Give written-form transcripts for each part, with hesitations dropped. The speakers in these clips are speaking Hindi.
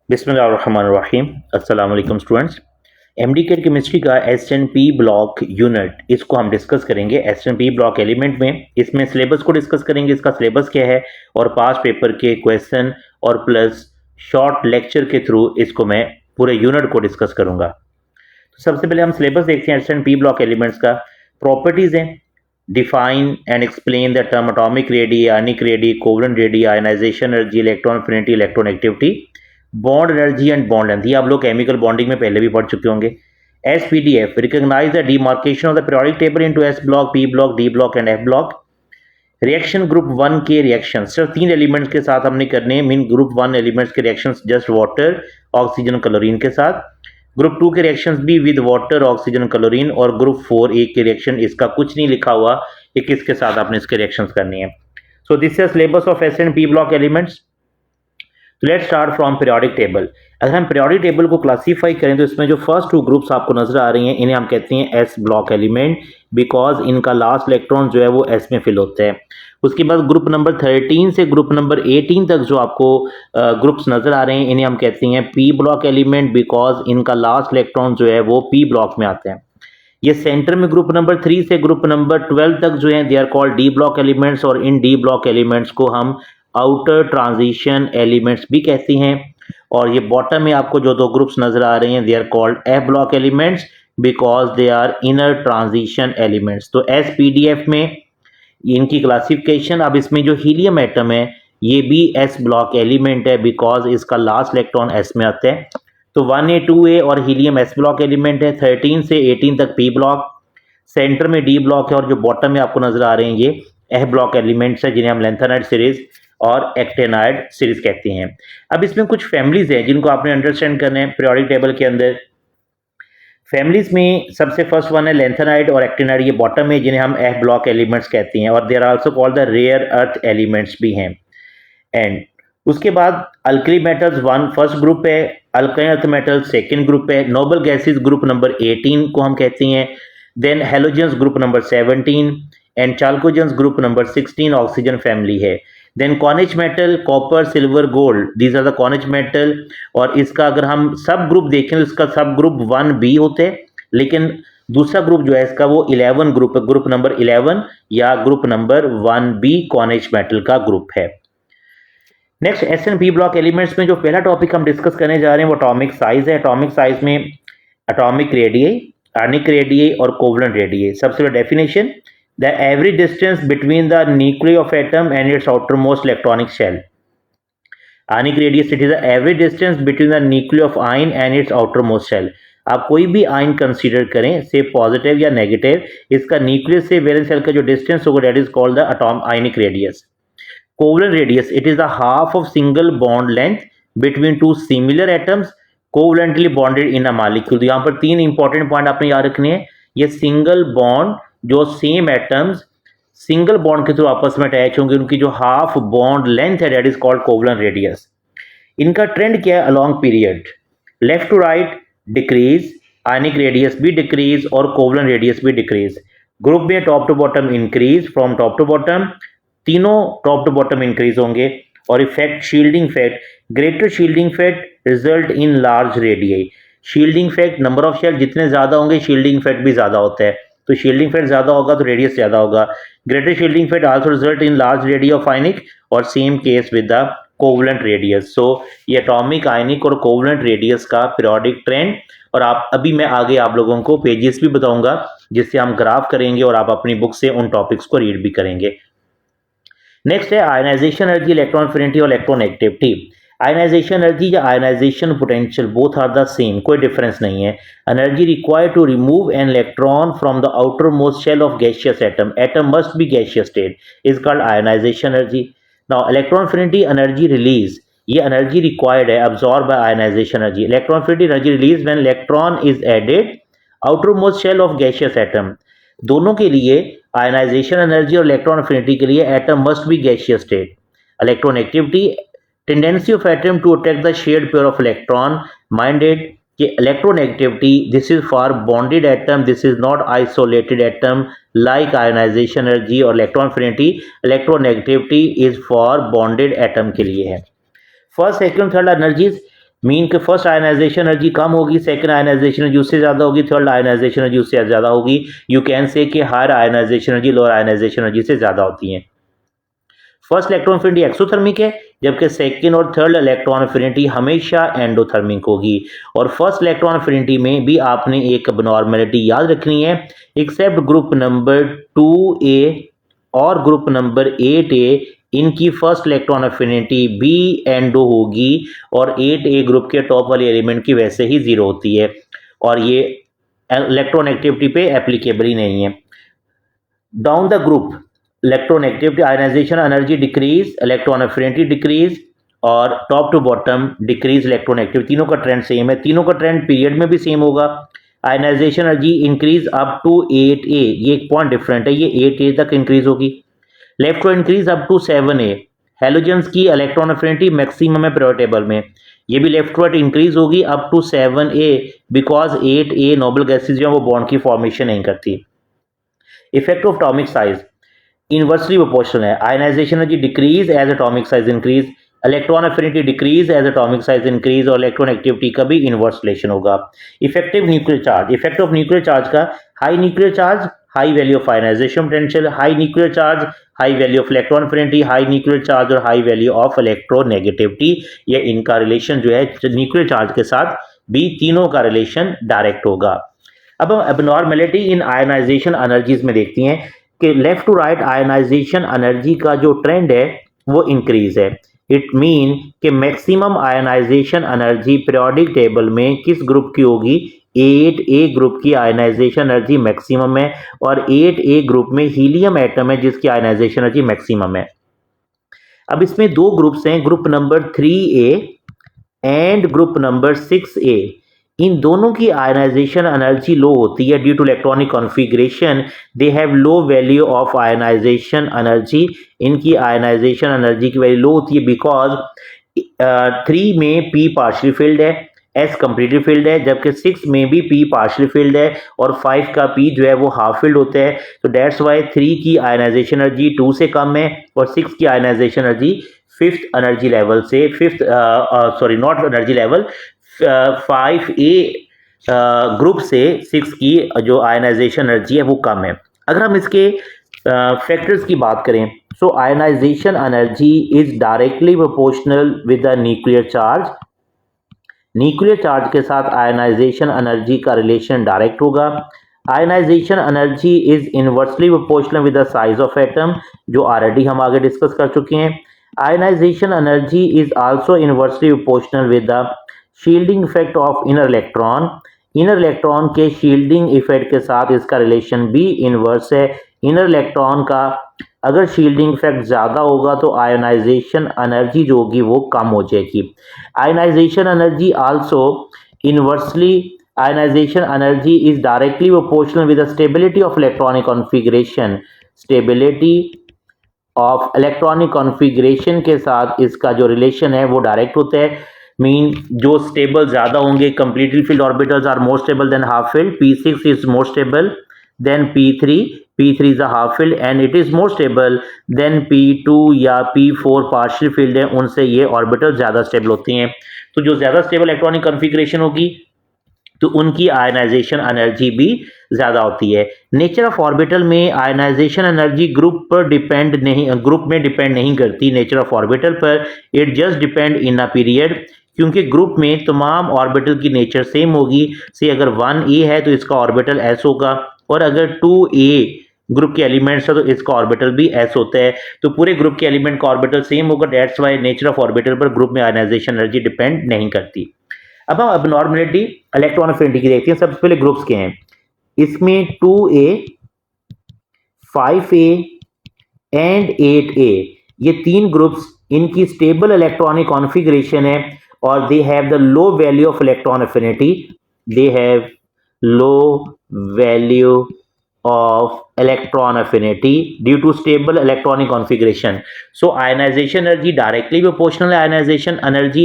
बिस्मिल्लाहिर्रहमानिर्रहीम। अस्सलाम वालेकुम स्टूडेंट्स। एमडी केयर केमिस्ट्री का एसएनपी ब्लॉक यूनिट इसको हम डिस्कस करेंगे। एसएनपी ब्लॉक एलिमेंट में इसमें सिलेबस को डिस्कस करेंगे, इसका सिलेबस क्या है और पास पेपर के क्वेश्चन और प्लस शॉर्ट लेक्चर के थ्रू इसको मैं पूरे यूनिट को डिस्कस करूंगा। तो सबसे पहले हम सिलेबस देखते हैं एसएनपी ब्लॉक एलिमेंट्स का। प्रॉपर्टीज हैं, define and explain the term atomic radii, ionic radii, covalent radii, ionization energy, electron affinity, electronegativity, bond energy and bond length. ये आप लोग केमिकल बॉन्डिंग में पहले भी पढ़ चुके होंगे। SPDF recognise the demarcation of the periodic table into S block, P block, D block and F block. Reaction group one के रिएक्शन सिर्फ 3 एलिमेंट्स के साथ हमने करने हैं। मीन ग्रुप वन एलिमेंट्स के reactions just water, oxygen, chlorine के साथ। ग्रुप टू के रिएक्शंस भी विद वाटर, ऑक्सीजन, क्लोरीन। और ग्रुप 4 एक के रिएक्शन इसका कुछ नहीं लिखा हुआ कि किसके साथ आपने इसके रिएक्शंस करनी है। So this is syllabus of S and P block elements. Let's start from periodic table. अगर हम पीरियोडिक टेबल को क्लासीफाई करें तो इसमें जो फर्स्ट 2 ग्रुप्स आपको नजर आ रही हैं इन्हें हम कहते हैं एस ब्लॉक एलिमेंट, बिकॉज इनका लास्ट इलेक्ट्रॉन जो है वो एस में फिल होता है। उसके बाद ग्रुप नंबर 13 से ग्रुप नंबर 18 तक जो आपको ग्रुप्स नजर आ रहे हैं इन्हें हम कहते हैं पी ब्लॉक एलिमेंट, बिकॉज इनका लास्ट इलेक्ट्रॉन जो है वो पी ब्लॉक में आते हैं। ये सेंटर में ग्रुप नंबर 3 से ग्रुप नंबर 12 तक जो है they are called D block elements, और इन डी ब्लॉक एलिमेंट्स को हम आउटर ट्रांजिशन एलिमेंट्स भी कहते हैं। और ये बॉटम में आपको जो 2 ग्रुप्स नजर आ रहे हैं they are called F block elements, because they are inner transition elements. तो एसपीडीएफ में इनकी क्लासिफिकेशन, अब इसमें जो हीलियम एटम है ये भी एस ब्लॉक एलिमेंट है, बिकॉज इसका लास्ट इलेक्ट्रॉन एस में आता है। तो 1A 2A और हीलियम एस ब्लॉक एलिमेंट है। 13 से 18 तक पी ब्लॉक, सेंटर में डी ब्लॉक है, और जो बॉटम में आपको नजर आ रहे हैं ये एफ ब्लॉक एलिमेंट्स है, जिन्हें हम लेंथेनाइड सीरीज और एक्टेनाइड सीरीज कहते हैं। अब इसमें कुछ फैमिलीज हैं जिनको आपने अंडरस्टैंड करना है पीरियोडिक टेबल के अंदर। फैमिलीज में सबसे फर्स्ट वन है लेंथेनाइड और एक्टेनाइड, ये बॉटम में, जिन्हें हम एफ ब्लॉक एलिमेंट्स कहते हैं, और there are also called the rare earth elements भी हैं। एंड उसके बाद अल्कली मेटल्स 1 फर्स्ट ग्रुप है, अल्काइन अर्थ मेटल्स सेकंड ग्रुप है, नोबल गैसेस ग्रुप नंबर 18 को हम कहते हैं। Then halogens group number 17 and chalcogens group number 16 oxygen family है। Then कॉनिच metal, copper, silver, gold, these are the coinage metal. और इसका अगर हम सब ग्रुप देखें तो इसका सब ग्रुप 1B होते हैं, लेकिन दूसरा ग्रुप जो है इसका वो 11 ग्रुप है, ग्रुप नंबर 11 या ग्रुप नंबर 1B कॉनिच मेटल का ग्रुप है। Next S and P block elements में जो पहला टॉपिक हम डिस्कस करने जा रहे हैं वो एटॉमिक साइज है। एटॉमिक साइज में एटॉमिक रेडियई, आयनिक रेडियई और कोवलेंट रेडियई। सबसे पहले definition, the average distance between the nucleus of atom and its outermost electronic shell. Ionic radius, it is the average distance between the nucleus of ion and its outermost shell. आप कोई भी आयन कंसीडर करें, से पॉजिटिव या नेगेटिव, इसका न्यूक्लियस से वैलेंस शेल का जो डिस्टेंस होगा that is called the ionic radius. Covalent radius, it is the half of single bond length between 2 similar atoms covalently bonded in a molecule। तो यहाँ पर 3 इंपॉर्टेंट पॉइंट आपने याद रखने हैं। ये सिंगल बॉन्ड जो सेम एटम्स सिंगल बॉन्ड के थ्रू आपस में अटैच होंगे, उनकी जो हाफ बॉन्ड लेंथ है that is called covalent radius. इनका ट्रेंड क्या है along period, left to right decrease, ionic radius भी डिक्रीज और कोवलेंट रेडियस भी डिक्रीज। ग्रुप में top to bottom increase, from top to bottom तीनों टॉप टू बॉटम इंक्रीज होंगे। और effect shielding effect, greater shielding effect result in large radii. Shielding effect, number of shell जितने ज्यादा होंगे शील्डिंग इफेक्ट भी ज्यादा होता है, तो शील्डिंग इफेक्ट ज्यादा होगा तो रेडियस ज्यादा होगा। Greater shielding effect also result in large radius of ionic, और same case with the covalent radius. So ये एटॉमिक, आयनिक और कोवलेंट रेडियस का पीरियोडिक ट्रेंड। और आप अभी मैं आगे आप लोगों को पेजेस भी बताऊंगा जिससे हम ग्राफ करेंगे और आप अपनी बुक से उन टॉपिक्स को रीड भी करेंगे। नेक्स्ट है आयनाइजेशन एनर्जी, इलेक्ट्रॉन अफिनिटी और इलेक्ट्रोनेगेटिविटी। आयनाइजेशन एनर्जी या ionization potential both are the same, कोई डिफरेंस नहीं है। Energy required to remove an electron from the outermost shell of gaseous atom, atom must be gaseous state, is called ionization energy. Now electron affinity, energy release, ये एनर्जी रिक्वायर्ड है absorb by ionization energy. Electron affinity, energy release when electron is added outermost shell of gaseous atom. दोनों के लिए, आयनाइजेशन एनर्जी और इलेक्ट्रॉन अफिनिटी के लिए, atom must be gaseous state. Electronegativity, tendency of atom to attack the shared pair of electron, minded कि electronegativity, this is for bonded atom, this is not isolated atom like ionization energy. और electron affinity, electronegativity is for bonded atom के लिए है। First, second, third energies, mean के फर्स्ट आयनाइजेशन एनर्जी कम होगी, सेकंड आयनाइजेशन एनर्जी उससे ज़्यादा होगी, थर्ड आयनाइजेशन एनर्जी उससे ज़्यादा होगी। यू कैन से कि higher ionization energy lower ionization energy से ज़्यादा होती हैं। फर्स्ट इलेक्ट्रॉन एफिनिटी एक्सोथर्मिक है, जबकि सेकंड और थर्ड इलेक्ट्रॉन एफिनिटी हमेशा एंडोथर्मिक होगी। और फर्स्ट इलेक्ट्रॉन एफिनिटी में भी आपने एक एबनॉर्मेलिटी याद रखनी है, एक्सेप्ट ग्रुप नंबर 2A और ग्रुप नंबर 8A, इनकी फर्स्ट इलेक्ट्रॉन एफिनिटी भी एंडो होगी और 8A ग्रुप के टॉप वाले एलिमेंट की वैसे ही जीरो होती है और ये इलेक्ट्रॉन एक्टिविटी पे एप्लीकेबल ही नहीं है। Down the group electron activity ionization energy decrease, electron affinity decrease और top to bottom decrease electron activity. तीनों का ट्रेंड सेम है, तीनों का ट्रेंड पीरियड में भी सेम होगा। Ionization energy increase up to 8A, ये एक पॉइंट डिफरेंट है, ये 8A तक इंक्रीज होगी। Left to increase up to 7A। Halogens की इलेक्ट्रॉन एफिनिटी मैक्सिमम है पीरियोडिक टेबल में, ये भी लेफ्ट टू इंक्रीज होगी up to 7A because 8A noble gases जो वो बॉन्ड की फॉर्मेशन नहीं करती। Effect of atomic size inversely proportional है, ionization energy decrease as atomic size increase, electron affinity decrease as atomic size increase और इलेक्ट्रॉन एक्टिविटी का भी इनवर्स रिलेशन होगा। Effective nuclear charge, effect of nuclear charge का high nuclear charge high value of ionization potential, high nuclear charge high value of electron affinity, high nuclear charge और हाई वैल्यू ऑफ इलेक्ट्रोनेगेटिविटी, ये इनका रिलेशन जो है न्यूक्लियर चार्ज के साथ भी तीनों का रिलेशन डायरेक्ट होगा। अब हम एबनॉर्मेलिटी इन आयनाइजेशन एनर्जीज में देखती हैं कि left to right ionization energy का जो ट्रेंड है वो इंक्रीज है। इट मीन कि maximum ionization energy periodic table में किस ग्रुप की होगी, 8A ग्रुप की आयनाइजेशन एनर्जी मैक्सिमम है और 8A ग्रुप में हीलियम एटम है जिसकी आयनाइजेशन एनर्जी मैक्सिमम है। अब इसमें दो ग्रुप्स हैं, group number 3A and group number 6A। इन दोनों की आयनाइजेशन एनर्जी लो होती है due to electronic configuration, they have low value of ionization energy, इनकी आयनाइजेशन एनर्जी की वैल्यू लो होती है बिकॉज 3 में P पार्शियली फिल्ड है, S कंप्लीटली फिल्ड है, जबकि 6 में भी P पार्शियली फिल्ड है और 5 का P जो है वो हाफ फिल्ड होता है। तो दैट्स वाई 3 की आयनाइजेशन एनर्जी 2 से कम है और 6 की ionization energy fifth energy level से, not energy level, 5A group से 6 की जो आयनाइजेशन एनर्जी है वो कम है। अगर हम इसके फैक्टर्स की बात करें, so ionization energy is directly proportional with the nuclear charge, nuclear charge के साथ आयनाइजेशन एनर्जी का रिलेशन डायरेक्ट होगा। Ionization energy is inversely proportional with the size of atom, जो ऑलरेडी हम आगे डिस्कस कर चुके हैं। Ionization energy is also inversely proportional with the shielding effect of inner electron, inner electron के शील्डिंग इफेक्ट के साथ इसका रिलेशन भी इनवर्स है। इनर इलेक्ट्रॉन का अगर शील्डिंग इफेक्ट ज़्यादा होगा तो आयनाइजेशन एनर्जी जो होगी वो कम हो जाएगी। Ionization energy also inversely, ionization energy is directly proportional with the stability of electronic configuration, stability of electronic configuration के साथ इसका जो रिलेशन है वो डायरेक्ट होता है। मीन जो स्टेबल ज़्यादा होंगे, completely filled orbitals are more stable than half filled, P6 is more stable than P3, P3 is a half filled and it is more stable than P2 या P4 पार्शियल फिल्ड है, उनसे ये ऑर्बिटल ज़्यादा स्टेबल होती हैं। तो जो ज़्यादा स्टेबल इलेक्ट्रॉनिक कॉन्फ़िगरेशन होगी तो उनकी आयनाइजेशन एनर्जी भी ज़्यादा होती है। नेचर ऑफ ऑर्बिटल में आयनाइजेशन एनर्जी ग्रुप में डिपेंड नहीं करती नेचर ऑफ ऑर्बिटल पर, it just depend in a period, क्योंकि ग्रुप में तमाम ऑर्बिटल की नेचर सेम होगी। से अगर 1A है तो इसका ऑर्बिटल S होगा और अगर 2A ग्रुप के एलिमेंट्स है तो इसका ऑर्बिटल भी S होता है, तो पूरे ग्रुप के एलिमेंट का ऑर्बिटल सेम होगा। That's why nature of orbital पर ग्रुप में आयनाइजेशन एनर्जी डिपेंड नहीं करती। अब हम एबनॉर्मेलिटी इलेक्ट्रॉन एफिनिटी की देखते हैं। सबसे पहले ग्रुप्स के हैं, इसमें 2A, 5A एंड 8A, ये तीन ग्रुप्स, इनकी स्टेबल इलेक्ट्रॉनिक कॉन्फ़िगरेशन है और दे have the low value of electron affinity, they have low value of electron affinity due to stable electronic configuration. So ionization energy directly proportional है ionization energy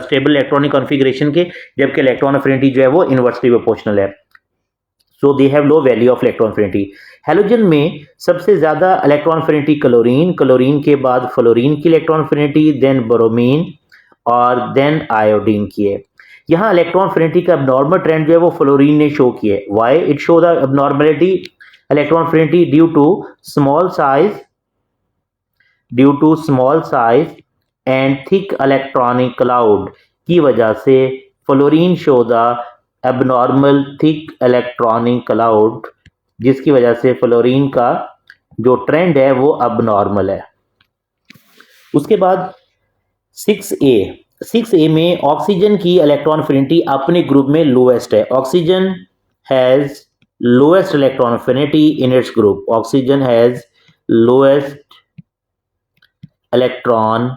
stable electronic configuration के, जबकि electron affinity जो है वो inversely proportional है। So they have low value of electron affinity. Halogen में सबसे ज़्यादा electron affinity क्लोरीन, क्लोरीन के बाद फ्लोरीन की electron affinity, then ब्रोमीन और then आयोडीन की है। यहाँ इलेक्ट्रॉन अफिनिटी का एब्नॉर्मल ट्रेंड जो है वो फ्लोरीन ने शो किया है। Why it show the abnormality electron affinity due to small size and thick electronic cloud की वजह से fluorine show the abnormal thick electronic cloud, जिसकी वजह से फ्लोरीन का जो ट्रेंड है वो अबनॉर्मल है। उसके बाद 6A में ऑक्सीजन की इलेक्ट्रॉन अफिनिटी अपने ग्रुप में लोएस्ट है। Oxygen has lowest electron affinity in its group. Oxygen has lowest electron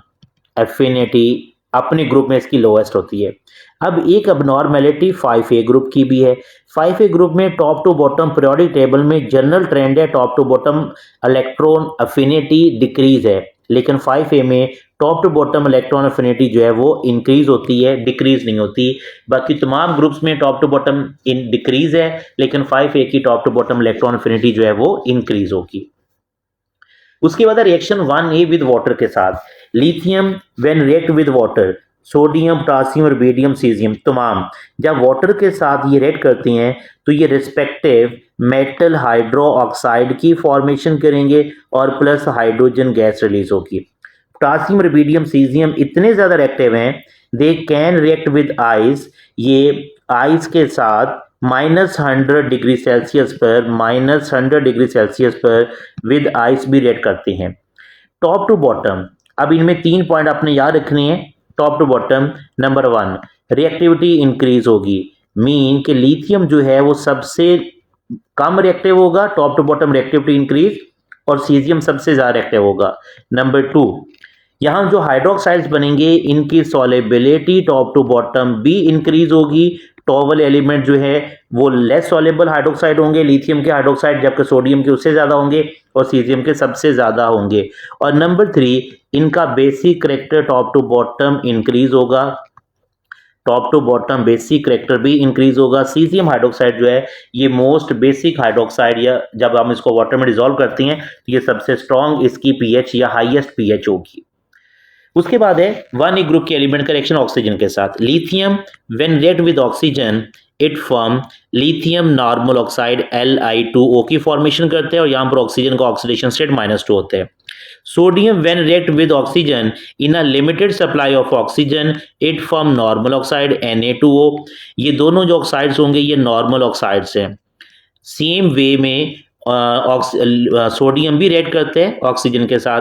affinity अपने ग्रुप में इसकी लोएस्ट होती है। अब एक अबनॉर्मेलिटी 5A ग्रुप की भी है। 5A ग्रुप में top to bottom periodic table में जनरल ट्रेंड है top to bottom electron affinity decrease है, लेकिन 5A में top to bottom electron affinity जो है वो इंक्रीज होती है, डिक्रीज नहीं होती। बाकी तमाम ग्रुप्स में टॉप टू बॉटम डिक्रीज है, लेकिन 5A की top to bottom electron affinity जो है वो इंक्रीज होगी। उसके बाद रिएक्शन 1A विद वाटर के साथ, lithium when react with water, sodium, potassium, rubidium, caesium तमाम जब वाटर के साथ ये रिएक्ट करती हैं तो ये रिस्पेक्टिव मेटल हाइड्रो ऑक्साइड की फॉर्मेशन करेंगे और प्लस हाइड्रोजन गैस रिलीज होगी। पोटासियम, रुबिडियम, सीजियम इतने ज़्यादा रिएक्टिव हैं, they can react with ice, ये आइस के साथ -100 डिग्री सेल्सियस पर विद आइस भी रिएक्ट करते हैं। टॉप टू बॉटम, अब इनमें 3 पॉइंट आपने याद रखने हैं। Top to bottom, number 1 reactivity increase होगी, मीन कि लिथियम जो है वो सबसे कम रिएक्टिव होगा, top to bottom reactivity increase, और सीजियम सबसे ज़्यादा रिएक्टिव होगा। नंबर 2, यहाँ जो हाइड्रोक्साइड्स बनेंगे इनकी सॉलेबिलिटी टॉप टू बॉटम भी इंक्रीज होगी। टॉप वाले एलिमेंट जो है वो लेस सॉलेबल हाइड्रोक्साइड होंगे, लिथियम के हाइड्रोक्साइड, जबकि सोडियम के उससे ज़्यादा होंगे और सीजियम के सबसे ज़्यादा होंगे। और नंबर 3, इनका basic character top to bottom increase होगा, top to bottom basic character भी इंक्रीज होगा। सीजियम हाइड्रोक्साइड जो है ये मोस्ट बेसिक हाइड्रोक्साइड, या जब हम इसको वाटर में डिसॉल्व करते हैं तो ये सबसे स्ट्रॉन्ग इसकी पीएच या हाईएस्ट पीएच होगी। उसके बाद है 1A ग्रुप के एलिमेंट का रिएक्शन ऑक्सीजन के साथ, lithium when react with oxygen it form lithium normal oxide Li2O की फॉर्मेशन करते हैं और यहाँ पर ऑक्सीजन का ऑक्सीडेशन स्टेट -2 होते हैं। Sodium when react with oxygen in a limited supply of oxygen it form normal oxide Na2O। ये दोनों जो ऑक्साइड्स होंगे ये नॉर्मल ऑक्साइड्स हैं। सेम वे में सोडियम भी रिएक्ट करते हैं ऑक्सीजन के साथ,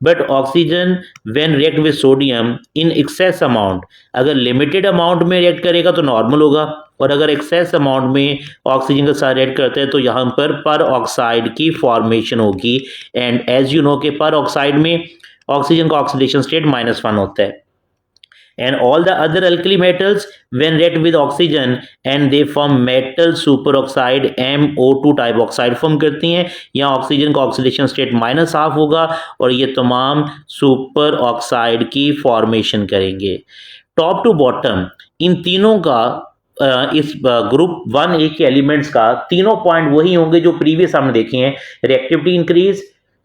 but oxygen when react with sodium in excess amount, अगर लिमिटेड अमाउंट में रिएक्ट करेगा तो नॉर्मल होगा, और अगर एक्सेस अमाउंट में ऑक्सीजन के साथ रिएक्ट करते हैं तो यहाँ पर ऑक्साइड की फॉर्मेशन होगी। एंड एज यू नो कि पर ऑक्साइड में ऑक्सीजन का ऑक्सीडेशन स्टेट -1 होता है। And all the other alkali metals when react with oxygen and they form metal superoxide MO2 type oxide form करती हैं। यहाँ ऑक्सीजन का ऑक्सीडेशन स्टेट -1/2 होगा और ये तमाम सुपर ऑक्साइड की फॉर्मेशन करेंगे। टॉप टू बॉटम इन तीनों का इस ग्रुप 1A के एलिमेंट्स का तीनों पॉइंट वही होंगे जो प्रीवियस हमने देखे हैं, रिएक्टिविटी इंक्रीज,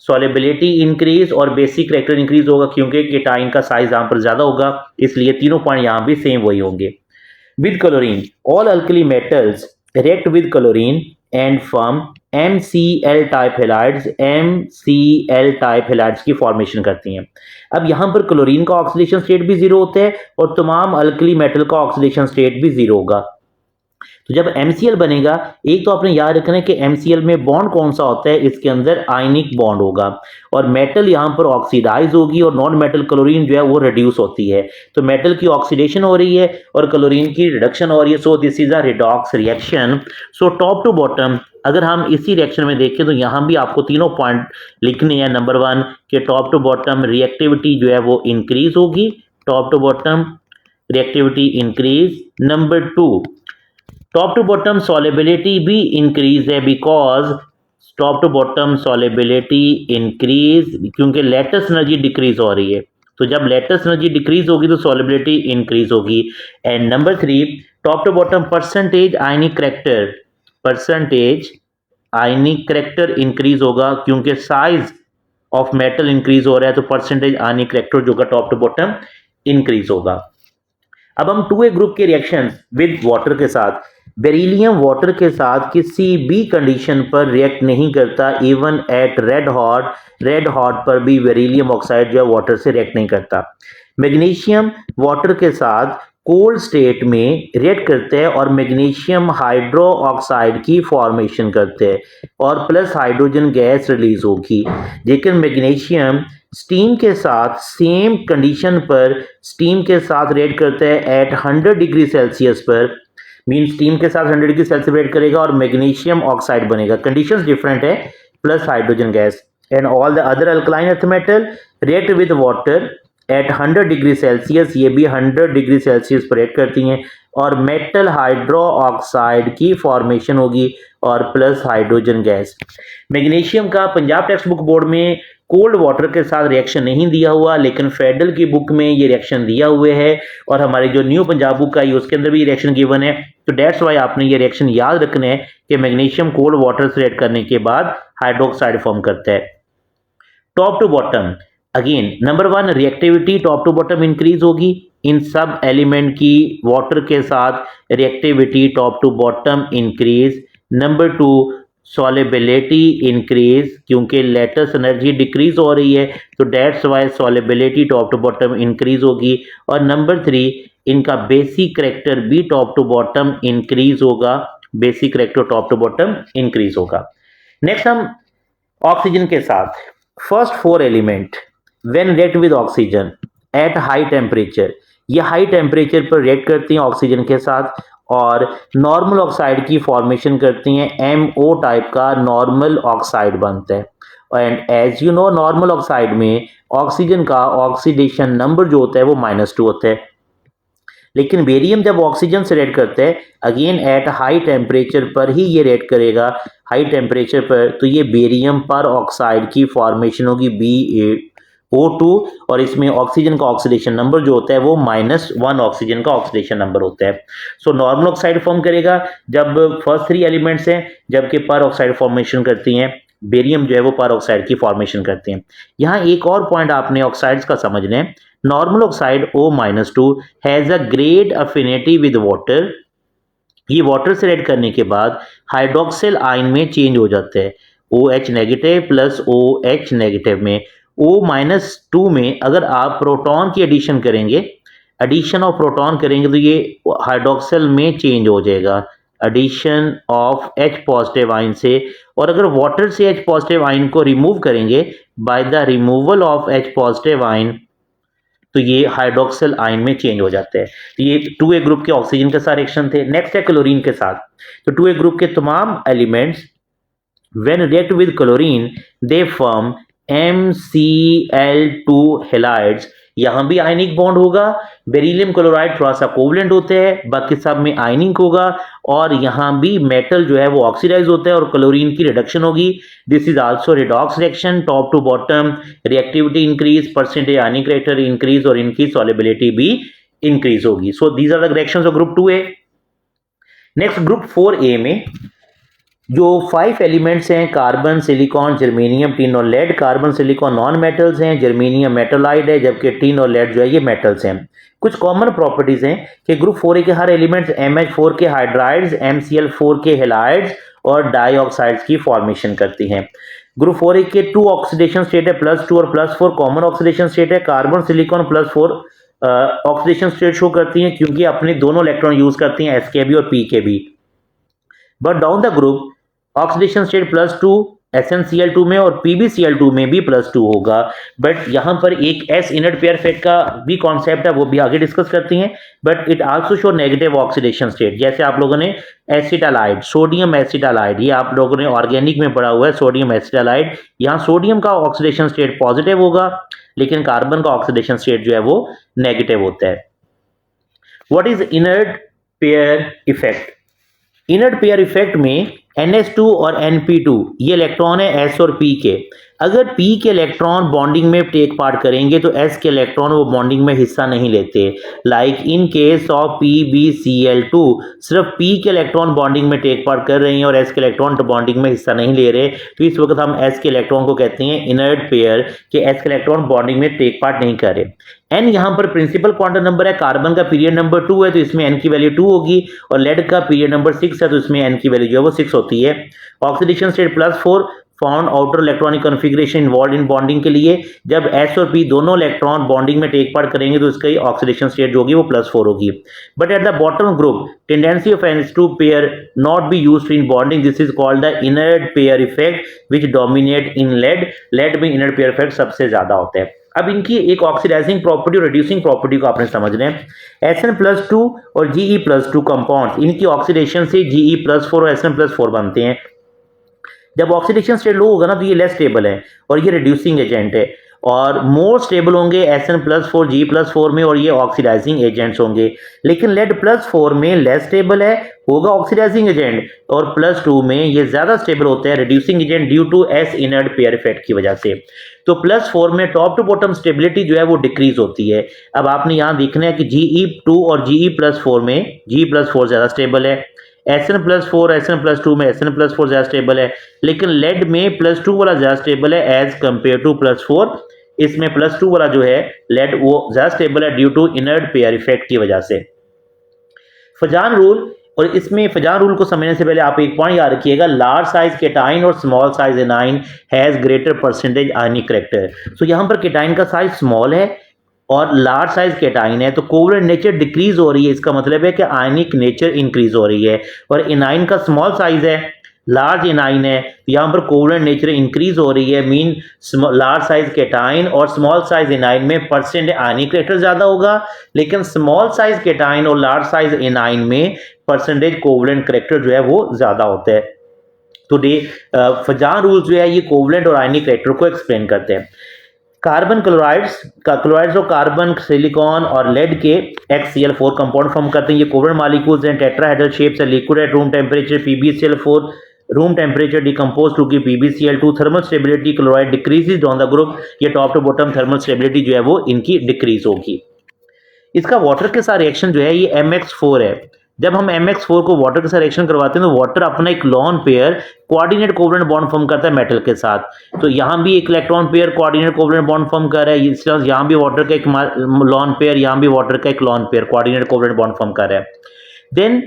सॉलेबिलिटी इंक्रीज और बेसिक करैक्टर इंक्रीज होगा, क्योंकि केटाइन का साइज यहाँ पर ज्यादा होगा, इसलिए तीनों पॉइंट यहाँ भी सेम वही होंगे। With chlorine, all alkali metals react with chlorine and form MCl type halides, MCl type halides की फॉर्मेशन करती हैं। अब यहाँ पर क्लोरीन का ऑक्सीडेशन स्टेट भी 0 होता है और तमाम अल्कली मेटल का ऑक्सीडेशन स्टेट भी 0 होगा। तो जब MCl बनेगा, एक तो आपने याद रखना है कि MCl में बॉन्ड कौन सा होता है, इसके अंदर आयनिक बॉन्ड होगा और मेटल यहाँ पर ऑक्सीडाइज होगी और नॉन मेटल क्लोरीन जो है वो रिड्यूस होती है। तो मेटल की ऑक्सीडेशन हो रही है और क्लोरीन की रिडक्शन हो रही है। So this is a redox reaction. So top to bottom अगर हम इसी रिएक्शन में देखें तो यहाँ भी आपको तीनों पॉइंट लिखने हैं। नंबर 1 कि टॉप टू बॉटम रिएक्टिविटी जो है वो इंक्रीज होगी, top to bottom reactivity increase. Number 2, top to bottom solubility भी इंक्रीज है, because top to bottom solubility increase क्योंकि लेटेस्ट एनर्जी डिक्रीज हो रही है। तो जब लेटेस्ट एनर्जी डिक्रीज होगी तो सॉलेबिलिटी इंक्रीज होगी। And number 3, top to bottom percentage ionic character increase होगा, क्योंकि साइज ऑफ मेटल इंक्रीज हो रहा है तो परसेंटेज आयनिक करैक्टर जो होगा टॉप टू बॉटम इंक्रीज होगा। अब हम 2A ग्रुप के रिएक्शन विद वाटर के साथ, बेरिलियम वाटर के साथ किसी भी कंडीशन पर रिएक्ट नहीं करता, इवन एट रेड हॉट पर भी बेरिलियम ऑक्साइड जो है वाटर से रिएक्ट नहीं करता। मैग्नीशियम वाटर के साथ कोल्ड स्टेट में रिएक्ट करते हैं और मैग्नीशियम हाइड्रो ऑक्साइड की फॉर्मेशन करते हैं और प्लस हाइड्रोजन गैस रिलीज होगी। लेकिन मैग्नीशियम स्टीम के साथ सेम कंडीशन पर स्टीम के साथ रिएक्ट करते हैं एट 100 डिग्री सेल्सियस पर, मीन स्टीम के साथ 100 डिग्री सेल्सियस रिएक्ट करेगा और मैग्नीशियम ऑक्साइड बनेगा। कंडीशंस डिफरेंट है, plus hydrogen gas. And all the other alkaline earth metal react with water at 100 degree Celsius, ये भी 100 डिग्री सेल्सियस पर रिएक्ट करती हैं और मेटल हाइड्रो ऑक्साइड की फॉर्मेशन होगी और प्लस हाइड्रोजन गैस। मैग्नीशियम का पंजाब टेक्स्ट बुक बोर्ड में कोल्ड वाटर के साथ रिएक्शन नहीं दिया हुआ, लेकिन फेडरल की बुक में ये रिएक्शन दिया हुए है और हमारी जो न्यू पंजाब बुक आई उसके अंदर भी रिएक्शन गिवन है। तो डेट्स वाई आपने ये रिएक्शन याद रखना है कि मैग्नीशियम कोल्ड वाटर से रिएक्ट करने के बाद हाइड्रोक्साइड फॉर्म करता है। Top to bottom, again number 1 reactivity top to bottom increase होगी इन सब एलिमेंट की, वाटर के साथ reactivity top to bottom increase. Number 2 solubility increase, क्योंकि लेटेस्ट एनर्जी डिक्रीज हो रही है तो that's why solubility top to bottom increase होगी। और नंबर 3 इनका बेसिक करैक्टर भी टॉप टू बॉटम इंक्रीज होगा, basic character top to bottom increase होगा। नेक्स्ट हम ऑक्सीजन के साथ first 4 element when react with oxygen at high temperature, ये हाई टेम्परेचर पर रिएक्ट करती हैं ऑक्सीजन के साथ और नॉर्मल ऑक्साइड की फॉर्मेशन करती हैं, MO टाइप का नॉर्मल ऑक्साइड बनता है। And as you know normal oxide में ऑक्सीजन का ऑक्सीडेशन नंबर जो होता है वो -2 होता है, लेकिन बेरियम जब ऑक्सीजन से रिएक्ट करता है अगेन एट हाई टेम्परेचर पर ही ये रिएक्ट करेगा, हाई टेम्परेचर पर, तो ये बेरियम पर ऑक्साइड की फॉर्मेशन होगी BaO2 और इसमें ऑक्सीजन का ऑक्सीडेशन नंबर जो होता है वो -1 ऑक्सीजन का ऑक्सीडेशन नंबर होता है। सो नॉर्मल ऑक्साइड फॉर्म करेगा जब फर्स्ट 3 एलिमेंट्स हैं, जबकि पर ऑक्साइड फॉर्मेशन करती हैं, बेरियम जो है वो पर ऑक्साइड की फॉर्मेशन करते हैं। यहाँ एक और पॉइंट आपने ऑक्साइड्स का समझना है, normal oxide O-2 has a great affinity with water, ये वाटर से रिएक्ट करने के बाद हाइड्रोक्सिल आयन में चेंज हो जाते हैं, OH negative plus OH negative में। O-2 में अगर आप प्रोटॉन की एडिशन करेंगे, एडिशन ऑफ प्रोटॉन करेंगे तो ये हाइड्रोक्सिल में चेंज हो जाएगा, addition of H positive ion से। और अगर वाटर से H पॉजिटिव आयन को रिमूव करेंगे by the removal of H positive ion तो ये हाइड्रोक्सिल आयन में चेंज हो जाते हैं। तो ये 2A ग्रुप के ऑक्सीजन के साथ रिएक्शन थे। नेक्स्ट है क्लोरीन के साथ, तो 2A ग्रुप के तमाम elements when react with chlorine they form MCl2 halides, यहां भी आयनिक बॉन्ड होगा, बेरिलियम क्लोराइड थोड़ा सा कोवलेंट होते हैं, बाकी सब में आयनिक होगा और यहां भी मेटल जो है वो ऑक्सीडाइज होता है और क्लोरीन की रिडक्शन होगी। This is also redox reaction, top to bottom reactivity increase, percentage ionic character increase और इनकी सॉल्युबिलिटी भी इंक्रीज होगी। So these are the reactions of group 2A। Next group 4A में जो 5 एलिमेंट्स हैं, कार्बन, सिलिकॉन, जर्मेनियम, टिन और lead. Carbon silicon non metals हैं, जर्मेनियम मेटलाइड है, जबकि टिन और लेड जो है ये मेटल्स हैं। कुछ कॉमन प्रॉपर्टीज हैं कि ग्रुप 4A के हर एलिमेंट्स MH4 के हाइड्राइड्स, MCl4 के हैलाइड्स और डाइऑक्साइड्स की फॉर्मेशन करती हैं। ग्रुप 4A के 2 ऑक्सीडेशन स्टेट है, +2 और +4 कॉमन ऑक्सीडेशन स्टेट है। Carbon silicon +4 oxidation state show करती हैं क्योंकि अपने दोनों इलेक्ट्रॉन यूज करती हैं, SK और PK। But down the group oxidation state +2 SnCl2 में और PbCl2 में भी +2 होगा। बट यहां पर एक S इनर्ट पेयर फेट का भी कॉन्सेप्ट है, वो भी आगे डिस्कस करती हैं। But it also show negative oxidation state, जैसे आप लोगों ने एसिटालाइड, सोडियम एसिटालाइड, ये आप लोगों ने ऑर्गेनिक में पढ़ा हुआ है, सोडियम एसिटालाइड। यहाँ सोडियम का ऑक्सीडेशन स्टेट पॉजिटिव होगा लेकिन कार्बन का ऑक्सीडेशन स्टेट जो है वो नेगेटिव होता है। What is inert pair effect? Inert pair effect में NH2 और Np2 ये इलेक्ट्रॉन है S और P के। अगर P के इलेक्ट्रॉन बॉन्डिंग में टेक पार्ट करेंगे तो S के इलेक्ट्रॉन वो बॉन्डिंग में हिस्सा नहीं लेते। Like in case of PbCl2 सिर्फ P के इलेक्ट्रॉन बॉन्डिंग में टेक पार्ट कर रहे हैं और S के इलेक्ट्रॉन बॉन्डिंग में हिस्सा नहीं ले रहे, तो इस वक्त हम S के इलेक्ट्रॉन को कहते हैं इनर्ट पेयर कि S के इलेक्ट्रॉन बॉन्डिंग में टेक पार्ट नहीं कर रहे। N यहाँ पर प्रिंसिपल क्वांटम नंबर है, कार्बन का पीरियड नंबर 2 है तो इसमें N की वैल्यू 2 होगी, और लेड का पीरियड नंबर 6 है तो इसमें N की वैल्यू जो है वो 6 होती है। Oxidation state +4 found outer electronic configuration involve in bonding के लिए जब S और P दोनों इलेक्ट्रॉन बॉन्डिंग में टेक पार्ट करेंगे तो इसकी ऑक्सीडेशन स्टेट जो होगी वो +4 होगी। But at the bottom group tendency of N2 pair not be used in bonding, this is called the inert pair effect which dominate in lead में इनर्ट पेयर इफेक्ट सबसे ज्यादा होता है। अब इनकी एक ऑक्सीडाइजिंग प्रॉपर्टी और रिड्यूसिंग प्रॉपर्टी को आपने समझना है। Sn+2 और Ge+2 कंपाउंड्स, इनकी ऑक्सीडेशन से Ge+4 और Sn+4 बनते हैं। जब ऑक्सीडेशन स्टेट लो होगा ना तो ये लेस स्टेबल है और ये रिड्यूसिंग एजेंट है, और मोर स्टेबल होंगे Sn+4 Ge+4 में और ये ऑक्सीडाइजिंग एजेंट्स होंगे। लेकिन लेड+4 में लेस स्टेबल है, होगा ऑक्सीडाइजिंग एजेंट, और +2 में ये ज्यादा स्टेबल होता है reducing agent due to S inert pair effect की वजह से। तो +4 में टॉप टू बॉटम स्टेबिलिटी जो है वो डिक्रीज होती है। अब आपने यहां देखना है कि Ge2 और Ge+4 में Ge+4 ज्यादा स्टेबल है, Sn+4 Sn+2 में Sn+4 ज्यादा स्टेबल है, लेकिन लेड में +2 वाला ज्यादा स्टेबल है एज कंपेयर टू +4। इसमें +2 वाला जो है लेड वो ज्यादा स्टेबल है due to inert pair effect की वजह से। फजान रूल, और इसमें फजान रूल को समझने से पहले आप एक पॉइंट याद रखिएगा, लार्ज साइज केटाइन और small size anion has greater percentage ionic character. So यहां पर केटाइन का साइज स्मॉल है और लार्ज साइज केटाइन है तो कोवलेंट नेचर डिक्रीज हो रही है, इसका मतलब है कि आयनिक नेचर इंक्रीज हो रही है। और एनाइन का स्मॉल साइज है, लार्ज एनाइन है, यहां पर कोवलेंट नेचर इंक्रीज हो रही है, मीन लार्ज साइज केटाइन और स्मॉल साइज एनाइन में परसेंट आयनिक करैक्टर ज्यादा होगा, लेकिन स्मॉल साइज केटाइन और लार्ज साइज एनाइन में परसेंटेज कोवलेंट करैक्टर जो है वो ज्यादा होता है। तो फजान रूल्स जो है ये कोवलेंट और आयनिक करैक्टर को एक्सप्लेन करते हैं। कार्बन क्लोराइड्स और कार्बन, सिलिकॉन और लेड के HCl4 कंपाउंड फॉर्म करते हैं। ये कोवलेंट मॉलिक्यूल्स हैं, टेट्राहेड्रल शेप्स है, liquid at room temperature PbCl4, room temperature decompose to की PbCl2, thermal stability chloride decreases on the group, ये top to bottom thermal stability जो है वो इनकी डिक्रीज होगी। इसका वाटर के साथ रिएक्शन जो है ये MX4 है। जब हम MX4 को वाटर के साथ रिएक्शन करवाते हैं तो वाटर अपना एक lone pair coordinate covalent bond form करता है मेटल के साथ। तो यहाँ भी एक electron pair coordinate covalent bond form कर रहा है, इस तरह यहाँ भी वाटर का एक लॉन पेयर, यहाँ भी वाटर का एक lone pair coordinate covalent bond form कर रहा है। देन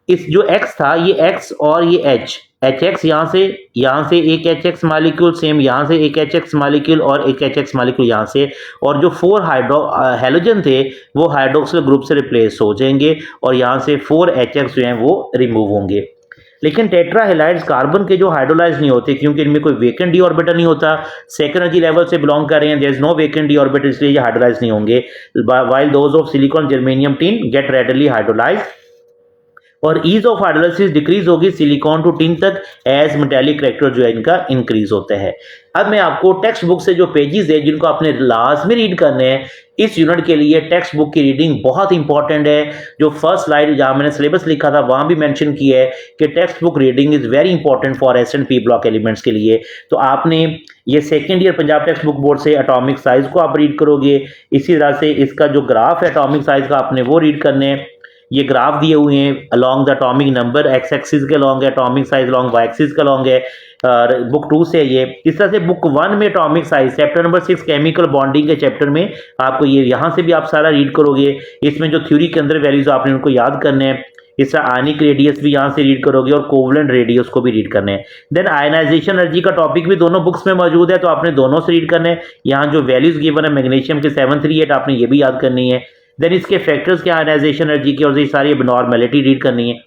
इस जो X था ये X और ये HX यहाँ से एक HX मॉलिक्यूल, सेम यहाँ से एक HX मॉलिक्यूल और एक HX मॉलिक्यूल यहाँ से, और जो 4 हैलोजन थे वो हाइड्रोक्सिल ग्रुप से रिप्लेस हो जाएंगे और यहाँ से 4 HX जो हैं वो रिमूव होंगे। लेकिन टेट्राहेलाइड्स कार्बन के जो हाइड्रोलाइज नहीं होते क्योंकि इनमें कोई वेकेंट डी ऑर्बिटल नहीं होता, सेकंड एनर्जी लेवल से बिलोंग कर रहे हैं, there is no vacant D orbital, इसलिए ये हाइड्रोलाइज नहीं होंगे। While those of silicon germanium tin get readily hydrolyze, और ईज ऑफ हाइड्रोलाइसिस डिक्रीज होगी सिलिकॉन टू टिन तक एज मेटालिक करैक्टर जो है इनका इंक्रीज होता है। अब मैं आपको टेक्स्ट बुक से जो पेजेस है जिनको आपने लाजमी रीड करने हैं इस यूनिट के लिए, टेक्स्ट बुक की रीडिंग बहुत इंपॉर्टेंट है। जो फर्स्ट स्लाइड जहां मैंने सिलेबस लिखा था वहां भी मेंशन किया है कि text book reading is very important for S&P block elements के लिए। तो आपने ये second year Punjab text book board से एटॉमिक साइज को आप रीड करोगे, इसी तरह से इसका जो ग्राफ है एटॉमिक साइज का आपने वो रीड करने हैं। ये ग्राफ दिए हुए हैं along the atomic number, X axis के अलोंग है, atomic size along Y axis के अलोंग है, बुक 2 से ये। इस तरह से बुक 1 में atomic size chapter number 6 chemical bonding के चैप्टर में आपको ये यहाँ से भी आप सारा रीड करोगे। इसमें जो थ्योरी के अंदर वैल्यूज आपने उनको याद करने हैं, इस तरह आयनिक रेडियस भी यहाँ से रीड करोगे और कोवलेंट रेडियस को भी रीड करने हैं। देन आयनाइजेशन एनर्जी का टॉपिक भी दोनों बुक्स में मौजूद है तो आपने दोनों से रीड करने हैं। यहाँ जो वैल्यूज गिवन है मैग्नीशियम के 738 आपने ये भी याद करनी है। देन इसके फैक्टर्स क्या आयनाइजेशन एनर्जी की और ये सारी एबनॉर्मैलिटी रीड करनी है।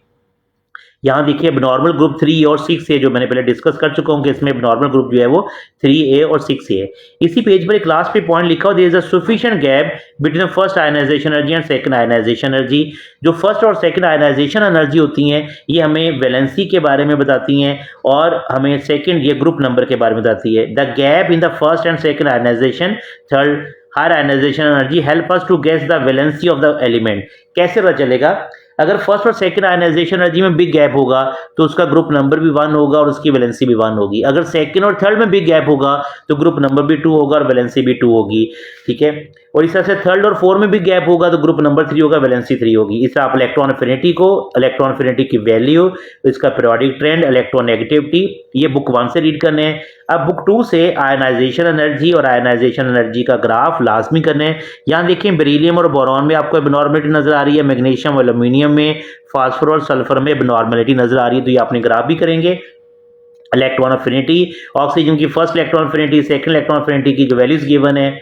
यहाँ देखिए एबनॉर्मल ग्रुप 3 और 6 है जो मैंने पहले डिस्कस कर चुका हूँ कि इसमें एबनॉर्मल ग्रुप जो है वो 3A और 6A है। इसी पेज पर एक लास्ट पे पॉइंट लिखा हो, there is a sufficient gap between first ionization energy and second ionization energy. जो फर्स्ट और सेकंड आयनाइजेशन एनर्जी होती हैं ये हमें वैलेंसी के बारे में बताती हैं और हमें सेकंड ये ग्रुप नंबर के बारे में बताती है। The gap in the first and second ionization, third higher ionization energy help us to guess the valency of the element. कैसे पता चलेगा? अगर फर्स्ट और सेकंड आयनाइजेशन एनर्जी में बिग गैप होगा तो उसका ग्रुप नंबर भी 1 होगा और उसकी वैलेंसी भी 1 होगी। अगर सेकंड और थर्ड में बिग गैप होगा तो ग्रुप नंबर भी 2 होगा और वैलेंसी भी 2 होगी, ठीक है। और इस तरह से थर्ड और फोर्थ में भी गैप होगा तो ग्रुप नंबर 3 होगा, वैलेंसी 3 होगी। इससे आप इलेक्ट्रॉन एफिनिटी को, इलेक्ट्रॉन एफिनिटी की वैल्यू, इसका पीरियोडिक ट्रेंड, इलेक्ट्रॉन नेगेटिविटी, ये बुक 1 से रीड करने हैं। अब बुक 2 से आयनाइजेशन एनर्जी और आयनाइजेशन एनर्जी का ग्राफ लाजमी करने हैं। यहाँ देखिए बेरिलियम और बोरॉन में आपको एबनॉर्मलिटी नजर आ रही है, मैग्नीशियम और एल्यूमिनियम में, फास्फोरस और सल्फर में एबनॉर्मलिटी नजर आ रही है, तो ये आपने ग्राफ भी करेंगे। इलेक्ट्रॉन एफिनिटी, ऑक्सीजन की first electron affinity, second electron affinity की जो वैल्यूज गिवन है।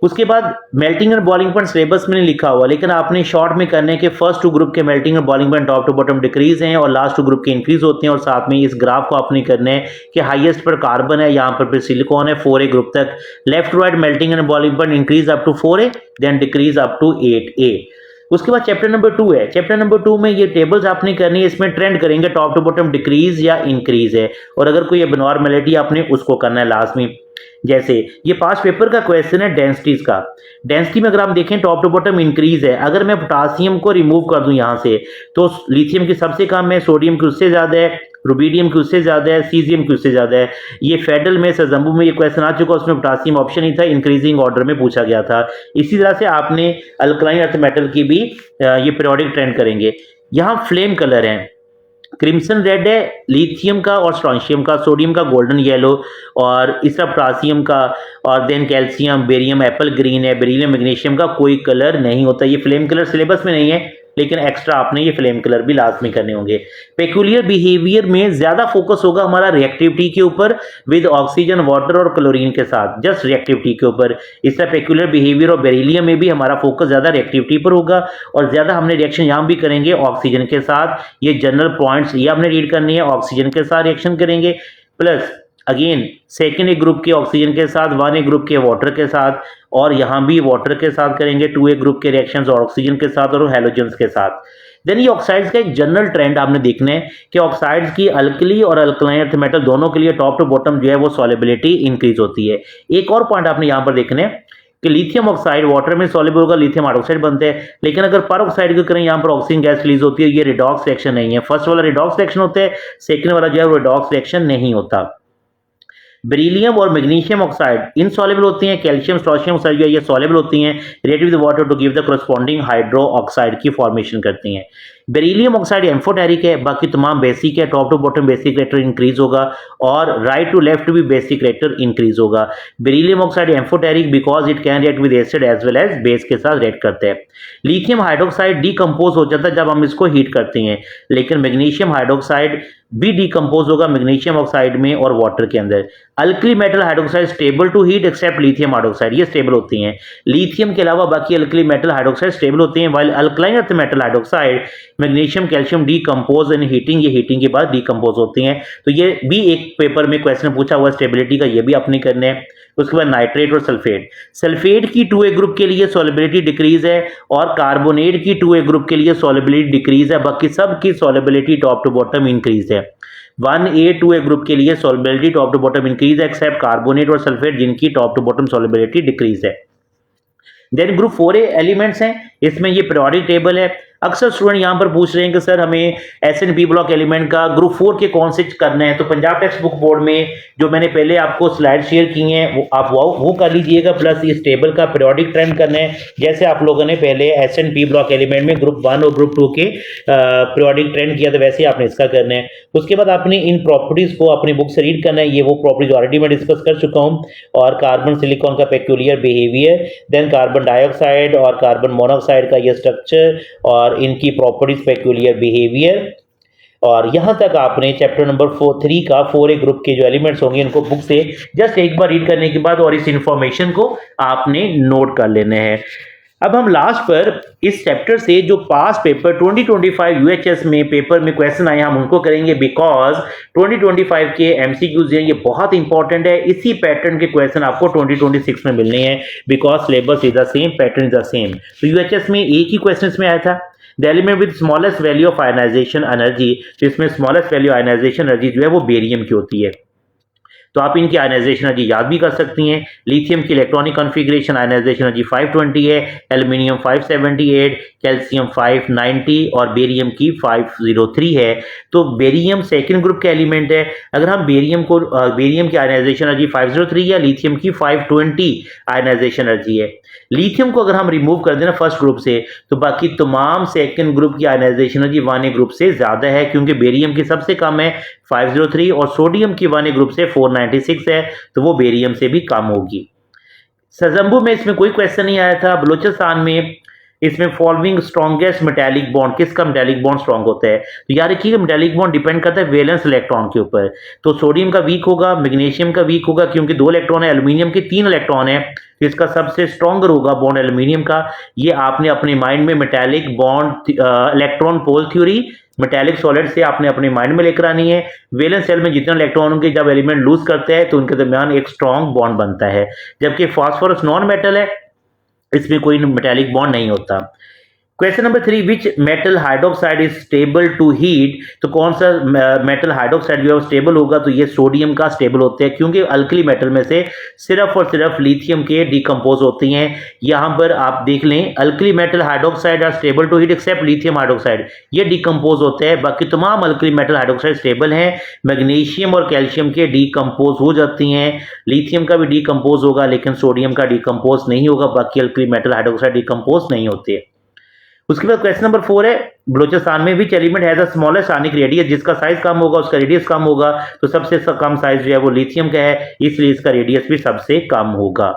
उसके बाद melting and boiling point syllabus में नहीं लिखा हुआ, लेकिन आपने शॉर्ट में करने के फर्स्ट 2 ग्रुप के melting and boiling point top to bottom decrease हैं और लास्ट 2 ग्रुप के इंक्रीज होते हैं। और साथ में इस ग्राफ को आपने करने हैं कि हाईएस्ट पर कार्बन है, यहाँ पर सिलिकॉन है 4A ग्रुप तक, left to right melting and boiling point increase up to 4A then decrease up to 8A। उसके बाद चैप्टर नंबर 2 है। चैप्टर नंबर 2 में ये टेबल्स आपने करनी है, इसमें ट्रेंड करेंगे टॉप टू बॉटम डिक्रीज या इंक्रीज है, और अगर कोई एबनॉर्मलिटी आपने उसको करना है लाजमी। जैसे ये पास पेपर का क्वेश्चन है डेंसिटीज का। डेंसिटी में अगर आप देखें टॉप टू बॉटम इंक्रीज है, अगर मैं पोटासियम को रिमूव कर दूं यहां से तो लिथियम की सबसे कम है, सोडियम की उससे ज्यादा है, रुबिडियम की उससे ज्यादा है, सीजियम की उससे ज्यादा है। ये फेडरल में सजम्बू में ये क्वेश्चन आ चुका, उसमें पोटासियम ऑप्शन ही था, इंक्रीजिंग ऑर्डर में पूछा गया था। इसी तरह से आपने अल्कलाइन अर्थ मेटल की भी ये पीरियोडिक ट्रेंड करेंगे। यहाँ फ्लेम कलर है, क्रिम्सन रेड है लिथियम का और स्ट्रॉन्शियम का, सोडियम का गोल्डन येलो, और इस तरह पोटासियम का, और then calcium, barium apple green है, बेरिलियम मैग्नीशियम का कोई कलर नहीं होता। ये फ्लेम कलर सिलेबस में नहीं है, लेकिन एक्स्ट्रा आपने ये फ्लेम कलर भी लाजमी करने होंगे। पेक्यूलियर बिहेवियर में ज्यादा फोकस होगा हमारा रिएक्टिविटी के ऊपर विद ऑक्सीजन, वाटर और क्लोरीन के साथ, जस्ट रिएक्टिविटी के ऊपर। इस तरह पेक्यूलियर बिहेवियर और बेरिलियम में भी हमारा फोकस ज्यादा रिएक्टिविटी पर होगा और ज्यादा हमने रिएक्शन यहाँ भी करेंगे ऑक्सीजन के साथ। ये जनरल पॉइंट्स ये हमने रीड करनी है, ऑक्सीजन के साथ रिएक्शन करेंगे, प्लस अगेन सेकेंड ए ग्रुप के ऑक्सीजन के साथ, 1A ग्रुप के वाटर के साथ, और यहां भी वाटर के साथ करेंगे, 2A ग्रुप के रिएक्शंस और ऑक्सीजन के साथ और हैलोजेंस के साथ। देन ये ऑक्साइड्स का एक जनरल ट्रेंड आपने देखना है कि ऑक्साइड्स की अल्कली और अल्कलाइन अर्थ मेटल दोनों के लिए टॉप टू बॉटम जो है वो सॉल्युबिलिटी इंक्रीज होती है। एक और पॉइंट आपने यहां पर देखना है कि लिथियम ऑक्साइड वाटर में सॉल्युबल होगा, लिथियम हाइड्रोक्साइड बनते हैं, लेकिन अगर पर ऑक्साइड की करें यहाँ पर ऑक्सीजन गैस रिलीज होती है। ये रिडॉक्स रिएक्शन नहीं है, फर्स्ट वाला रिडॉक्स रिएक्शन होता है, सेकंड वाला जो है रिडॉक्स रिएक्शन नहीं होता। बेरिलियम और मैग्नीशियम ऑक्साइड इनसॉल्युबल होती हैं, कैल्शियम स्ट्रॉन्शियम ऑक्साइड जो है ये सॉल्युबल होती हैं, react with water to give the corresponding hydroxide की फॉर्मेशन करती हैं। बेरिलियम ऑक्साइड एम्फोटेरिक है, बाकी तमाम बेसिक है, top to bottom basic character increase होगा और राइट टू लेफ्ट भी बेसिक रेक्टर इंक्रीज होगा। Beryllium oxide amphoteric because it can react with acid as well as base के साथ रिएक्ट करते हैं। लिथियम हाइड्रोक्साइड डिकम्पोज हो जाता है जब हम इसको हीट करते हैं, लेकिन मैग्नीशियम हाइड्रोक्साइड भी डिकम्पोज होगा मैग्नीशियम ऑक्साइड में और वाटर के अंदर। Alkali metal hydroxide stable to heat except lithium hydroxide, ये स्टेबल होती हैं। लिथियम के अलावा बाकी अल्कली मेटल हाइड्रोक्साइड स्टेबल होते हैं, while alkaline earth metal hydroxide magnesium calcium decompose in heating, ये हीटिंग के बाद डिकम्पोज होती हैं। तो ये भी एक पेपर में क्वेश्चन पूछा हुआ स्टेबिलिटी का, ये भी आपने करने हैं। उसके बाद नाइट्रेट और सल्फेट। सल्फेट की 2A ग्रुप के लिए सॉल्युबिलिटी डिक्रीज है और कार्बोनेट की 2A ग्रुप के लिए सॉल्युबिलिटी डिक्रीज है, बाकी सब की solubility top to bottom increase है। 1A 2A ग्रुप के लिए solubility top to bottom increase है एक्सेप्ट कार्बोनेट और सल्फेट जिनकी top to bottom solubility decrease है। देन ग्रुप 4A एलिमेंट्स हैं, इसमें ये पीरियोडिक टेबल है। अक्सर स्टूडेंट यहां पर पूछ रहे हैं कि सर हमें S&P ब्लॉक एलिमेंट का ग्रुप 4 के कौन से करना है, तो पंजाब टेक्स्ट बुक बोर्ड में जो मैंने पहले आपको स्लाइड शेयर की हैं वो आप वो कर लीजिएगा, प्लस इस टेबल का पीरियोडिक ट्रेंड करना है जैसे आप लोगों ने पहले S&P ब्लॉक एलिमेंट में ग्रुप 1 और ग्रुप 2 के पीरियोडिक ट्रेंड किया था, वैसे आपने इसका करना है। उसके बाद आपने इन प्रॉपर्टीज को अपनी बुक से रीड करना है, ये वो प्रॉपर्टीज ऑलरेडी मैं डिस्कस कर चुका हूँ, और कार्बन सिलिकॉन का peculiar behaviour, then carbon dioxide और कार्बन मोनोऑक्साइड का ये स्ट्रक्चर और इनकी प्रॉपर्टीज पेक्यूलियर बिहेवियर, और यहां तक आपने चैप्टर नंबर 3 का 4A ग्रुप के जो एलिमेंट्स होंगे इनको बुक से जस्ट एक बार रीड करने के बाद और इस इंफॉर्मेशन को आपने नोट कर लेने हैं। अब हम लास्ट पर इस चैप्टर से जो पास पेपर 2025 UHS में पेपर में क्वेश्चन आए हम उनको करेंगे, बिकॉज 2025 के MCQs हैं ये बहुत इंपॉर्टेंट है। इसी पैटर्न के क्वेश्चन आपको 2026 में मिलने हैं, because syllabus is the same, pattern is the same. तो UHS में एक ही क्वेश्चन इसमें आया था, the element with smallest value of ionization energy, जिसमें स्मॉलेस्ट वैल्यू आयनाइजेशन एनर्जी जो है वो बेरियम की होती है। तो आप इनकी आयनाइजेशन एनर्जी याद भी कर सकती हैं। लिथियम की इलेक्ट्रॉनिक कॉन्फ़िगरेशन आयनाइजेशन एनर्जी 520 है, एल्युमिनियम 578, कैल्शियम 590 और बेरियम की 503 है। तो बेरियम सेकंड ग्रुप का एलिमेंट है। अगर हम बेरियम की आयनाइजेशन एनर्जी 503 या लिथियम की 520 आयनाइजेशन एनर्जी है। लिथियम को अगर हम रिमूव कर देना फर्स्ट ग्रुप से, तो बाकी तमाम सेकंड ग्रुप की आयनाइजेशन एनर्जी 1A ग्रुप से ज्यादा है, क्योंकि बेरियम की सबसे कम है 503 और सोडियम की 1A ग्रुप से 496 है, तो वो बेरियम से भी कम होगी। सजम्बू में इसमें कोई क्वेश्चन नहीं आया था। बलूचिस्तान में इसमें फॉलोइंग स्ट्रॉन्गेस्ट मेटालिक बॉन्ड, किसका मेटालिक बॉन्ड स्ट्रॉन्ग होता है? तो याद रखिएगा मेटालिक बॉन्ड डिपेंड करता है वैलेंस इलेक्ट्रॉन के ऊपर। तो सोडियम का वीक होगा, मैग्नीशियम का वीक होगा क्योंकि 2 इलेक्ट्रॉन है, एल्यूमिनियम के 3 इलेक्ट्रॉन है, तो इसका सबसे स्ट्रॉन्गर होगा बॉन्ड एल्यूमिनियम का। ये आपने अपने माइंड में मेटालिक बॉन्ड इलेक्ट्रॉन पोल थ्योरी मेटालिक सॉलिड से आपने अपने माइंड में लेकर आनी है। वैलेंस सेल में जितने इलेक्ट्रॉन होंगे, जब एलिमेंट लूज करते हैं तो उनके दरमियान एक स्ट्रॉन्ग बॉन्ड बनता है। जबकि फास्फोरस नॉन मेटल है, इसमें कोई मेटालिक बॉन्ड नहीं होता। Question number 3, which metal hydroxide is stable to heat? तो कौन सा मेटल हाइड्रोक्साइड जो है वो स्टेबल होगा? तो ये सोडियम का स्टेबल होते हैं, क्योंकि अल्कली मेटल में से सिर्फ और सिर्फ लिथियम के डिकम्पोज होती हैं। यहां पर आप देख लें, alkali metal hydroxide are stable to heat except lithium hydroxide, ये डिकम्पोज होते हैं, बाकी तमाम अल्कली मेटल हाइड्रोक्साइड स्टेबल हैं। मैग्नीशियम और कैल्शियम के डिकम्पोज हो जाती हैं, लिथियम का भी डिकम्पोज होगा लेकिन सोडियम का डिकम्पोज नहीं होगा, बाकी अल्कली मेटल हाइड्रोक्साइड डिकम्पोज नहीं होते। उसके बाद क्वेश्चन नंबर 4 है, बलूचिस्तान में which element has the smallest ionic radius? जिसका साइज कम होगा उसका रेडियस कम होगा, तो सबसे कम साइज जो है वो लिथियम का है, इसलिए इसका रेडियस भी सबसे कम होगा।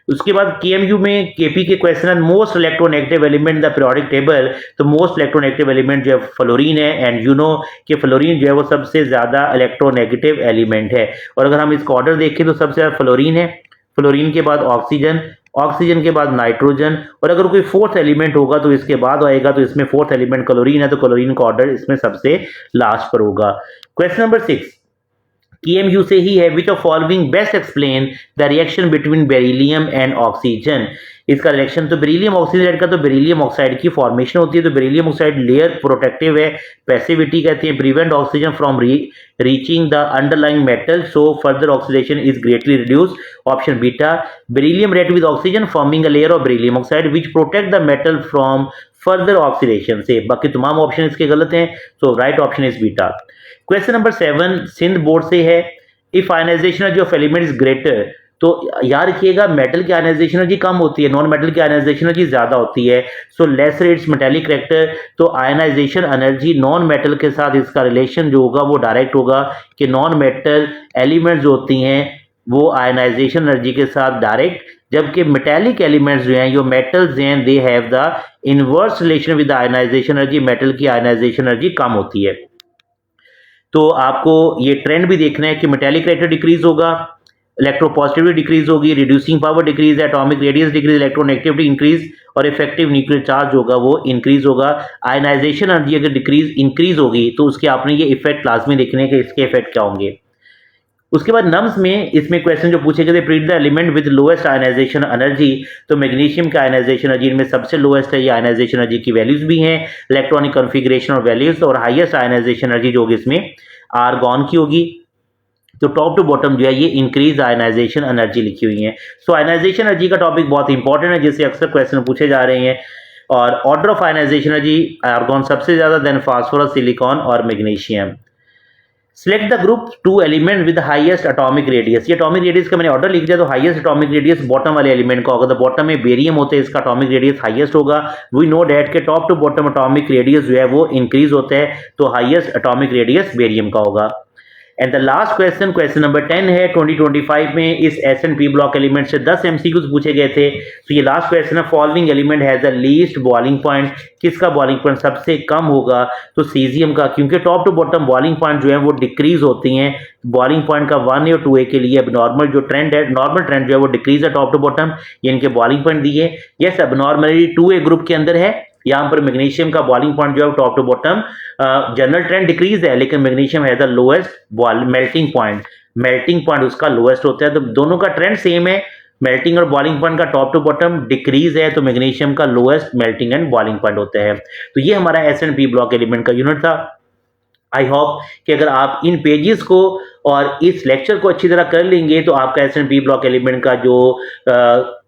उसके बाद केएमयू में केपी के क्वेश्चन है, most electronegative element the periodic table? तो मोस्ट इलेक्ट्रोनेगेटिव एलिमेंट जो है फ्लोरीन है, एंड यू नो कि फ्लोरीन जो है वो सबसे ज्यादा इलेक्ट्रोनेगेटिव एलिमेंट है। और अगर हम इसका ऑर्डर देखें तो सबसे ज्यादा फ्लोरीन है, फ्लोरीन के बाद ऑक्सीजन, ऑक्सीजन के बाद नाइट्रोजन, और अगर कोई फोर्थ एलिमेंट होगा तो इसके बाद आएगा, तो इसमें फोर्थ एलिमेंट क्लोरीन है, तो क्लोरीन का ऑर्डर इसमें सबसे लास्ट पर होगा। क्वेश्चन नंबर 6 केएमयू से ही है, which of following best explain the reaction between beryllium and oxygen? इसका रिएक्शन तो बेरिलियम ऑक्सीजन का, तो बेरिलियम ऑक्साइड की फॉर्मेशन होती है। तो बेरिलियम ऑक्साइड लेयर प्रोटेक्टिव है, पैसिविटी कहते हैं, prevent oxygen from reaching the underlying metal, so further oxidation is greatly reduce. Option beta, beryllium react with oxygen forming a layer of beryllium oxide which protect the metal from further oxidation से। बाकी तमाम ऑप्शन इसके गलत हैं, so right option is beta. Question number 7 Sindh board से है, if ionization energy of element is greater? तो याद रखिएगा मेटल की आयनाइजेशन एनर्जी कम होती है, नॉन मेटल की आयनाइजेशन एनर्जी ज्यादा होती है, सो लेसर इट्स मेटालिक कैरेक्टर। तो आयनाइजेशन एनर्जी नॉन मेटल के साथ इसका रिलेशन जो होगा वो डायरेक्ट होगा कि नॉन मेटल एलिमेंट्स जो होती हैं वो आयनाइजेशन एनर्जी के साथ डायरेक्ट, जबकि मेटालिक एलिमेंट्स जो हैं, जो मेटल्स हैं, they have the inverse relation with ionization energy, metal की आयनाइजेशन एनर्जी कम होती है। तो आपको ये ट्रेंड भी देखना है कि मेटालिक कैरेक्टर डिक्रीज होगा, इलेक्ट्रोपॉजिटिविटी डिक्रीज होगी, reducing power decrease, atomic radius decrease, electronegativity increase, और इफेक्टिव न्यूक्लियर चार्ज होगा वो इंक्रीज होगा। आयनाइजेशन एनर्जी अगर इंक्रीज होगी तो उसके आपने ये इफेक्ट लाजमी देखने के, इसके इफेक्ट क्या होंगे। उसके बाद नम्स में इसमें क्वेश्चन जो पूछे गए थे, प्रीड the element with lowest ionization energy. तो मैग्नीशियम का आयनाइजेशन एनर्जी इनमें सबसे लोएस्ट है, ये आयनाइजेशन एनर्जी की वैल्यूज भी हैं, इलेक्ट्रॉनिक कॉन्फ़िगरेशन और वैल्यूज, और हाईएस्ट आयनाइजेशन एनर्जी जो होगी इसमें आर्गॉन की होगी। तो टॉप टू बॉटम जो है ये इंक्रीज आयनाइजेशन एनर्जी लिखी हुई है। सो आयनाइजेशन एनर्जी का टॉपिक बहुत इंपॉर्टेंट है, जिससे अक्सर क्वेश्चन पूछे जा रहे हैं। और order of ionization energy, argon सबसे ज्यादा, देन फास्फोरस, सिलिकॉन और magnesium. Select the group 2 element with highest atomic radius. ये एटॉमिक रेडियस का मैंने ऑर्डर लिख दिया, तो हाईएस्ट एटॉमिक रेडियस बॉटम वाले एलिमेंट का होगा। तो बॉटम में बेरियम होते हैं, इसका एटॉमिक रेडियस हाईएस्ट होगा। वी नो डैट के top to bottom atomic radius जो है वो इंक्रीज होता है, तो हाईएस्ट एटॉमिक रेडियस बेरियम का होगा। And the last question, question number 10 है 2025 में, इस S&P ब्लॉक एलिमेंट से 10 MCQs पूछे गए थे। तो ये लास्ट क्वेश्चन है, following element has the least boiling point? किसका बॉइलिंग पॉइंट सबसे कम होगा? तो सीजियम का, क्योंकि top to bottom boiling point जो है वो डिक्रीज होती हैं। बॉइलिंग पॉइंट का 1A और 2A के लिए नॉर्मल जो ट्रेंड है, नॉर्मल ट्रेंड जो है वो डिक्रीज है टॉप टू बॉटम, ये इनके बॉइलिंग पॉइंट दिए। यस, अबनॉर्मलिटी 2A ग्रुप के अंदर है। यहाँ पर मैग्नीशियम का बॉइलिंग पॉइंट जो है top to bottom general trend decrease है, लेकिन मैग्नीशियम है the lowest melting point, melting point उसका लोएस्ट होता है। तो दोनों का ट्रेंड सेम है, मेल्टिंग और बॉइलिंग पॉइंट का टॉप टू बॉटम डिक्रीज है, तो मैग्नीशियम का lowest melting and boiling point होता है। तो ये हमारा S&P ब्लॉक एलिमेंट का यूनिट था। आई होप कि अगर आप इन पेजेस को और इस लेक्चर को अच्छी तरह कर लेंगे तो आपका एसएनपी ब्लॉक एलिमेंट का जो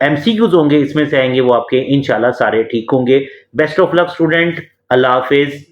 एमसीक्यूज होंगे इसमें से आएंगे वो आपके इंशाल्लाह सारे ठीक होंगे। Best of luck student, Allah Hafiz.